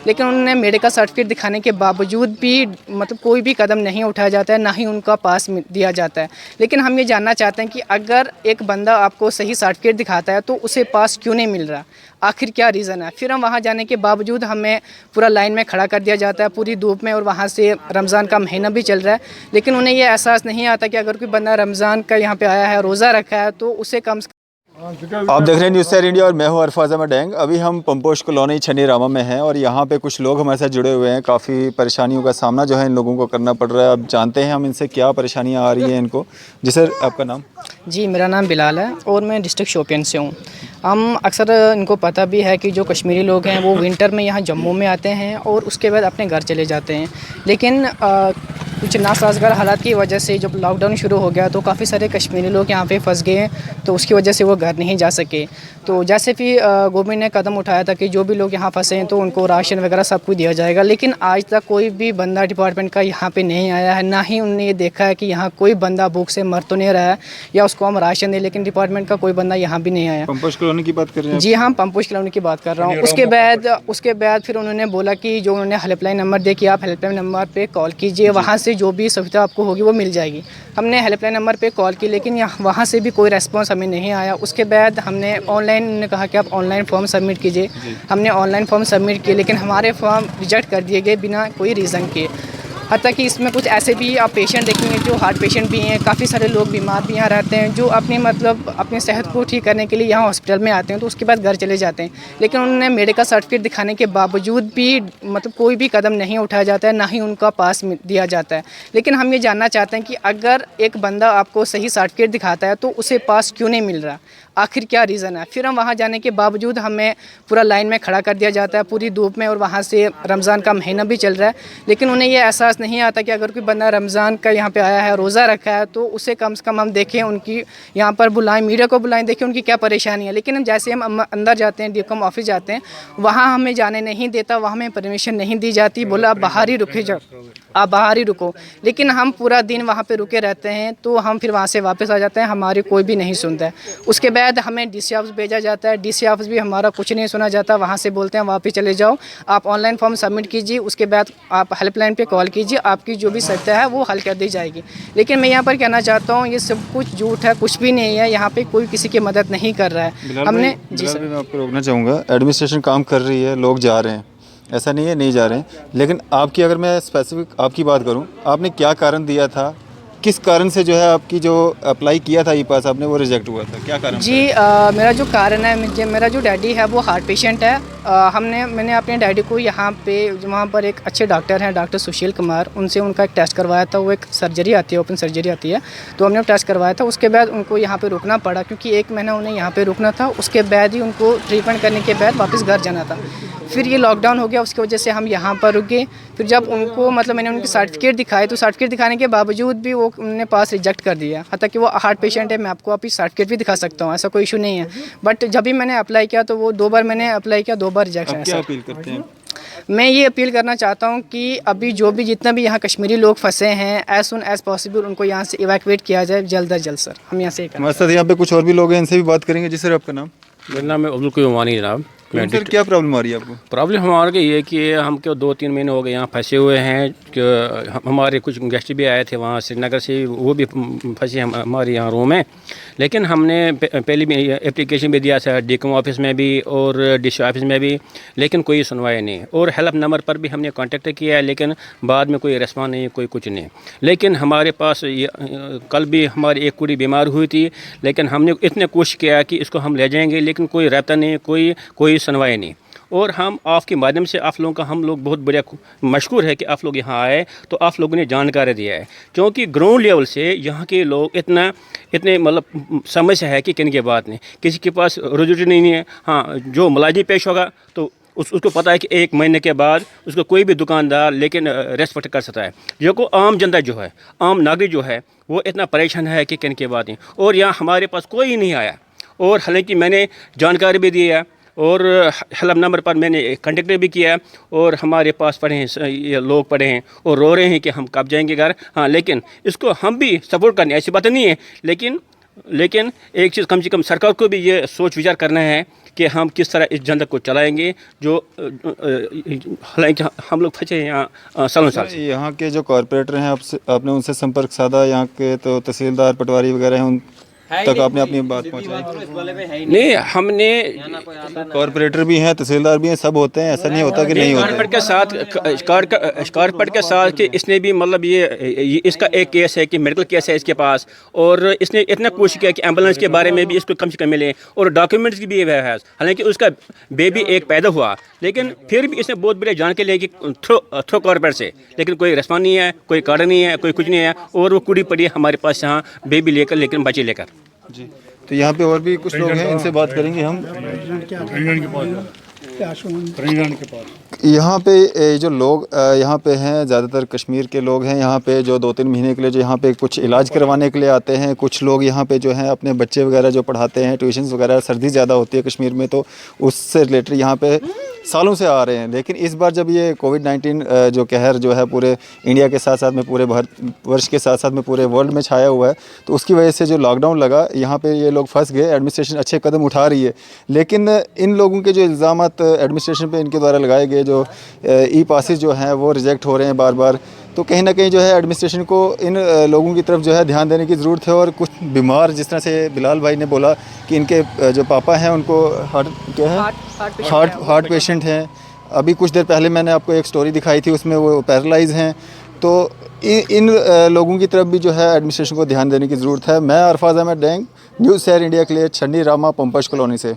लेकिन उन्होंने medical certificate दिखाने के बावजूद भी मतलब कोई भी कदम नहीं उठाया जाता है, ना ही उनका पास दिया जाता है। लेकिन हम ये जानना चाहते हैं कि अगर एक बंदा आपको सही सर्टिफिकेट दिखाता है तो उसे पास क्यों नहीं मिल रहा, आखिर क्या रीज़न है। फिर हम वहाँ जाने के बावजूद हमें पूरा लाइन में खड़ा कर दिया जाता है पूरी धूप में, और वहाँ से रमज़ान का महीना भी चल रहा है, लेकिन उन्हें ये एहसास नहीं आता कि अगर कोई बंदा रमज़ान का यहाँ पे आया है, रोज़ा रखा है, तो उसे कम से आप देख रहे हैं न्यूज़ सैर इंडिया और मैं हूं अरफाज अहमद डेंग। अभी हम पंपोश कॉलोनी छन्नी रामा में हैं और यहाँ पे कुछ लोग हमारे साथ जुड़े हुए हैं। काफ़ी परेशानियों का सामना जो है इन लोगों को करना पड़ रहा है। अब जानते हैं हम इनसे क्या परेशानियाँ आ रही हैं इनको। जी सर, आपका नाम? जी, मेरा नाम बिलाल है और मैं डिस्ट्रिक्ट शोपियान से हूँ। हम अक्सर इनको पता भी है कि जो कश्मीरी लोग हैं वो विंटर में यहाँ जम्मू में आते हैं और उसके बाद अपने घर चले जाते हैं, लेकिन कुछ नासाजगार हालात की वजह से जब लॉकडाउन शुरू हो गया तो काफ़ी सारे कश्मीरी लोग यहाँ पे फंस गए हैं, तो उसकी वजह से वो घर नहीं जा सके। तो जैसे भी गवर्नमेंट ने कदम उठाया था कि जो भी लोग यहाँ फंसे हैं तो उनको राशन वगैरह सब कुछ दिया जाएगा, लेकिन आज तक कोई भी बंदा डिपार्टमेंट का यहाँ पे नहीं आया है, ना ही उन्होंने ये देखा है कि यहाँ कोई बंदा भूख से मर तो नहीं रहा है या उसको हम राशन दें, लेकिन डिपार्टमेंट का कोई बंदा यहाँ भी नहीं आया। पंपोश कॉलोनी की बात कर रहे हैं? जी हाँ, पंपोश कॉलोनी की बात कर रहा हूँ। उसके बाद फिर उन्होंने बोला कि जो उन्होंने हेल्पलाइन नंबर दे कि आप हेल्पलाइन नंबर पे कॉल कीजिए, वहाँ से जो भी सुविधा आपको होगी वो मिल जाएगी। हमने हेल्पलाइन नंबर पे कॉल की, लेकिन वहाँ से भी कोई रेस्पॉन्स हमें नहीं आया। उसके बाद हमने ऑनलाइन ने कहा कि आप ऑनलाइन फॉर्म सबमिट कीजिए। हमने ऑनलाइन फॉर्म सबमिट किए, लेकिन हमारे फॉर्म रिजेक्ट कर दिए गए बिना कोई रीज़न के। हत्ता कि इसमें कुछ ऐसे भी आप पेशेंट देखेंगे जो हार्ट पेशेंट भी हैं, काफ़ी सारे लोग बीमार भी यहाँ रहते हैं जो अपनी सेहत को ठीक करने के लिए यहाँ हॉस्पिटल में आते हैं, तो उसके बाद घर चले जाते हैं, लेकिन उन्होंने मेडिकल सर्टिफिकेट दिखाने के बावजूद भी कोई भी कदम नहीं उठाया जाता है, ना ही उनका पास दिया जाता है। लेकिन हम ये जानना चाहते हैं कि अगर एक बंदा आपको सही सर्टिफिकेट दिखाता है तो उसे पास क्यों नहीं मिल रहा, आखिर क्या रीज़न है। फिर हम वहाँ जाने के बावजूद हमें पूरा लाइन में खड़ा कर दिया जाता है पूरी धूप में, और वहाँ से रमज़ान का महीना भी चल रहा है, लेकिन उन्हें ये एहसास नहीं आता कि अगर कोई बंदा रमज़ान का यहाँ पे आया है, रोज़ा रखा है, तो उसे कम से कम हम देखें, उनकी यहाँ पर बुलाएं, मीडिया को बुलाएं, देखें उनकी क्या परेशानी है। लेकिन हम जैसे हम अंदर जाते हैं, डीकॉम ऑफिस जाते हैं, वहाँ हमें जाने नहीं देता, वहाँ हमें परमिशन नहीं दी जाती, बोला आप बाहर ही रुके जाओ, आप बाहर ही रुको। लेकिन हम पूरा दिन वहाँ पे रुके रहते हैं, तो हम फिर वहाँ से वापस आ जाते हैं, हमारी कोई भी नहीं सुनता है। उसके बाद हमें डीसी ऑफिस भेजा जाता है, डीसी ऑफिस भी हमारा कुछ नहीं सुना जाता, वहाँ से बोलते हैं वापस चले जाओ, आप ऑनलाइन फॉर्म सबमिट कीजिए, उसके बाद आप हेल्पलाइन पे कॉल कीजिए, आपकी जो भी सत्ता है वो हल कर दी जाएगी। लेकिन मैं यहाँ पर कहना चाहता हूँ ये सब कुछ झूठ है, कुछ भी नहीं है, यहाँ पे कोई किसी की मदद नहीं कर रहा है। हमने जी सर, मैं आपको रोकना चाहूँगा। एडमिनिस्ट्रेशन काम कर रही है, लोग जा रहे हैं, ऐसा नहीं है नहीं जा रहे हैं, लेकिन आपकी अगर मैं स्पेसिफिक आपकी बात करूं, आपने क्या कारण दिया था, किस कारण से जो है आपकी जो अप्लाई किया था ई पास आपने वो रिजेक्ट हुआ था, क्या कारण? जी मेरा जो कारण है, मेरा जो डैडी है वो हार्ट पेशेंट है। मैंने अपने डैडी को यहाँ पे वहाँ पर एक अच्छे डॉक्टर हैं, डॉक्टर सुशील कुमार, उनसे उनका एक टेस्ट करवाया था। वो एक सर्जरी आती है, ओपन सर्जरी आती है, तो हमने वो टेस्ट करवाया था। उसके बाद उनको यहाँ पे रुकना पड़ा क्योंकि 1 महीना उन्हें यहाँ पे रुकना था। उसके बाद ही उनको ट्रीटमेंट करने के बाद वापस घर जाना था। फिर ये लॉकडाउन हो गया, उसकी वजह से हम यहाँ पर रुक गए। फिर जब उनको मैंने उनके सर्टिफिकेट दिखाए, तो सर्टिफिकेट दिखाने के बावजूद भी वो उन्होंने पास रिजेक्ट कर दिया। हालांकि कि वो हार्ट पेशेंट है, मैं आपको अभी सर्टिफिकेट भी दिखा सकता हूँ, ऐसा कोई इशू नहीं है। बट जब भी मैंने अप्लाई किया तो वो 2 बार मैंने अप्लाई किया, 2 बार रिजेक्ट है। क्या अपील करते हैं? मैं ये अपील करना चाहता हूँ कि अभी जो भी जितना भी यहाँ कश्मीरी लोग फंसे हैं, एज सुन एज पॉसिबल उनको यहाँ से इवैक्यूएट किया जाए जल्द अज जल्द। सर हम यहाँ से हमारे साथ यहाँ पे कुछ और भी लोग हैं, इनसे भी बात करेंगे। जी सर, आपका नाम? मेरा नाम है अब्दुल कुमानी जनाब। सर, क्या प्रॉब्लम आ रही है आपको? प्रॉब्लम हमारे ये है कि हम क्यों 2-3 महीने हो गए यहाँ फंसे हुए हैं। कि हमारे कुछ गेस्ट भी आए थे वहाँ श्रीनगर से, वो भी फंसे हमारे यहाँ रूम में। लेकिन हमने पहले भी एप्लीकेशन भी दिया था डीकॉम ऑफिस में भी और डीसी ऑफिस में भी, लेकिन कोई सुनवाई नहीं। और हेल्प नंबर पर भी हमने कांटेक्ट किया है, लेकिन बाद में कोई रिस्पॉन्स नहीं, कोई कुछ नहीं। लेकिन हमारे पास कल भी हमारी एक कुड़ी बीमार हुई थी, लेकिन हमने इतने कोशिश किया कि इसको हम ले जाएंगे, लेकिन कोई रहता नहीं, कोई सुनवाई नहीं। और हम आपके माध्यम से आप लोगों का हम लोग बहुत बढ़िया मशहूर है कि आप लोग यहाँ आए तो आप लोगों ने जानकारी दिया है, क्योंकि ग्राउंड लेवल से यहाँ के लोग इतने मतलब समस्या है कि कहने की बात नहीं। किसी के पास रोजी नहीं है। हाँ, जो मुलाजिम पेश होगा तो उसको पता है कि 1 महीने के बाद उसको कोई भी दुकानदार लेकिन रेस्पेक्ट कर सकता है। जो को आम जनता जो है, आम नागरिक जो है, वो इतना परेशान है कि कहने की बात नहीं। और यहाँ हमारे पास कोई नहीं आया, और हालांकि मैंने जानकारी भी दी है और हेल्प नंबर पर मैंने कंटेक्ट भी किया है, और हमारे पास पढ़े हैं ये लोग पढ़े हैं और रो रहे हैं कि हम कब जाएंगे घर। हाँ, लेकिन इसको हम भी सपोर्ट करने, ऐसी बात नहीं है, लेकिन लेकिन एक चीज़ कम से कम सरकार को भी ये सोच विचार करना है कि हम किस तरह इस जनता को चलाएंगे, जो हालांकि हम लोग फंसे हैं यहाँ सालों साल से। यहाँ के जो कॉरपोरेटर हैं, आपने उनसे संपर्क साधा? यहाँ के तो तहसीलदार पटवारी वगैरह हैं, उन तक आपने अपनी बात पहुँचाई? नहीं, हमने कॉरपोरेटर भी हैं, तहसीलदार भी हैं, सब होते हैं, ऐसा नहीं होता कि नहीं होते। कारपेट के साथ कि इसने भी मतलब ये इसका एक केस है कि मेडिकल केस है इसके पास, और इसने इतना कोशिश किया कि एम्बुलेंस के बारे में भी इसको कम से कम मिले और डॉक्यूमेंट्स भी है। हालांकि उसका बेबी एक पैदा हुआ, लेकिन फिर भी इसने बहुत बड़े जान के लिए कि थ्रो कॉरपोरेट से, लेकिन कोई रिस्पॉन्स नहीं है, कोई कार्ड नहीं है, कोई कुछ नहीं है, और वो कुड़ी पड़ी है हमारे पास यहाँ बेबी लेकर, लेकिन बच्चे लेकर। जी, तो यहाँ पे और भी कुछ लोग हैं, इनसे बात करेंगे हम। यहाँ पे जो लोग यहाँ पे हैं, ज़्यादातर कश्मीर के लोग हैं यहाँ पे, जो 2-3 महीने के लिए जो यहाँ पे कुछ इलाज करवाने के लिए आते हैं। कुछ लोग यहाँ पे जो हैं अपने बच्चे वगैरह जो पढ़ाते हैं, ट्यूशन्स वगैरह, सर्दी ज़्यादा होती है कश्मीर में तो उससे रिलेटेड यहाँ पे सालों से आ रहे हैं। लेकिन इस बार जब ये कोविड-19 जो कहर जो है पूरे इंडिया के साथ साथ में पूरे भारतवर्ष के साथ साथ में पूरे वर्ल्ड में छाया हुआ है, तो उसकी वजह से जो लॉकडाउन लगा, यहाँ पे ये लोग फंस गए। एडमिनिस्ट्रेशन अच्छे कदम उठा रही है, लेकिन इन लोगों के जो इल्ज़ामात एडमिनिस्ट्रेशन पे इनके द्वारा लगाए गए, जो ई पासेस जो हैं वो रिजेक्ट हो रहे हैं बार बार, तो कहीं ना कहीं जो है एडमिनिस्ट्रेशन को इन लोगों की तरफ जो है ध्यान देने की ज़रूरत है। और कुछ बीमार, जिस तरह से बिलाल भाई ने बोला कि इनके जो पापा हैं उनको हार्ट पेशेंट हैं। अभी कुछ देर पहले मैंने आपको एक स्टोरी दिखाई थी, उसमें वो पैरालाइज हैं। तो इन लोगों की तरफ भी जो है एडमिनिस्ट्रेशन को ध्यान देने की ज़रूरत है। मैं Arfaz Ahmed Deng, news share India के लिए छन्नी रामा पंपश कॉलोनी से।